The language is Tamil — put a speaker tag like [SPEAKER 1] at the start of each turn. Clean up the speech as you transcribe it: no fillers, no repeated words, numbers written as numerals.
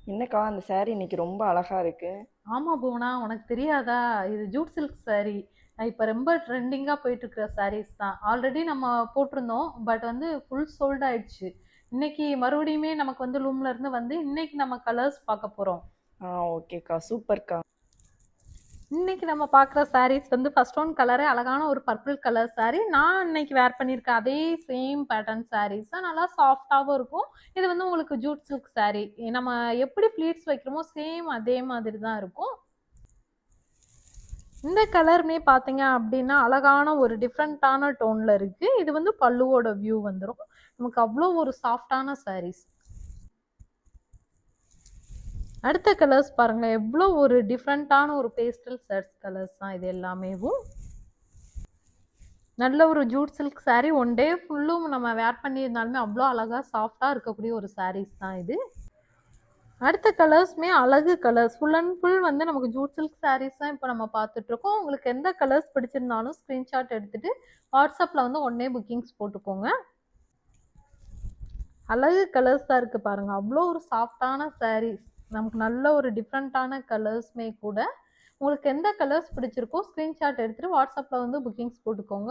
[SPEAKER 1] என்னக்கா அந்த saree இன்னைக்கு ரொம்ப அழகா இருக்கு.
[SPEAKER 2] ஆமா புவனா, உனக்கு தெரியாதா? இது ஜூட் சில்க் saree. இப்ப ரொம்ப ட்ரெண்டிங்கா போயிட்டு இருக்கிற sarees தான். ஆல்ரெடி நம்ம போட்டிருந்தோம். பட் வந்து ஃபுல் சோல்ட் ஆயிடுச்சு. இன்னைக்கு மறுபடியுமே நமக்கு வந்து லூம்ல இருந்து வந்து இன்னைக்கு நம்ம கலர்ஸ் பார்க்க போறோம்.
[SPEAKER 1] ஓகேக்கா, சூப்பர்க்கா.
[SPEAKER 2] இன்னைக்கு நம்ம பார்க்குற sarees வந்து ஃபர்ஸ்ட் ஒன் கலரே அழகான ஒரு பர்பிள் கலர் saree. நான் இன்னைக்கு வேர் பண்ணியிருக்கேன் அதே சேம் பேட்டர்ன் sarees தான். நல்லா சாஃப்டாகவும் இருக்கும். இது வந்து உங்களுக்கு ஜூட் சில்க் saree. நம்ம எப்படி ஃப்ளீட்ஸ் வைக்கிறோமோ சேம் அதே மாதிரி தான் இருக்கும். இந்த கலருமே பார்த்தீங்க அப்படின்னா அழகான ஒரு டிஃப்ரெண்ட்டான டோன்ல இருக்கு. இது வந்து பல்லுவோட வியூ வந்துரும். நமக்கு அவ்வளோ ஒரு சாஃப்டான sarees. அடுத்த கலர்ஸ் பாருங்க, எவ்வளோ ஒரு டிஃப்ரெண்ட்டான ஒரு பேஸ்டல் ஷர்ட்ஸ் கலர்ஸ் தான் இது எல்லாமேவும். நல்ல ஒரு Jude silk saree one day ஃபுல்லும் நம்ம வேர் பண்ணியிருந்தாலுமே அவ்வளோ அழகா சாஃப்டா இருக்கக்கூடிய ஒரு sarees தான் இது. அடுத்த கலர்ஸ்மே அழகு கலர்ஸ். ஃபுல் அண்ட் ஃபுல் வந்து நமக்கு ஜூட் சில்க் sarees தான் இப்போ நம்ம பார்த்துட்டு இருக்கோம். உங்களுக்கு எந்த கலர்ஸ் பிடிச்சிருந்தாலும் ஸ்க்ரீன்ஷாட் எடுத்துட்டு வாட்ஸ்அப்ல வந்து உடனே புக்கிங்ஸ் போட்டுக்கோங்க. அழகு கலர்ஸ் தான் இருக்கு பாருங்க. அவ்வளோ ஒரு சாஃப்டான sarees. நமக்கு நல்ல ஒரு டிஃப்ரெண்ட்டான கலர்ஸ்மே கூட. உங்களுக்கு எந்த கலர்ஸ் பிடிச்சிருக்கோ ஸ்க்ரீன்ஷாட் எடுத்துட்டு வாட்ஸ்அப்ல வந்து புக்கிங்ஸ் போட்டுக்கோங்க.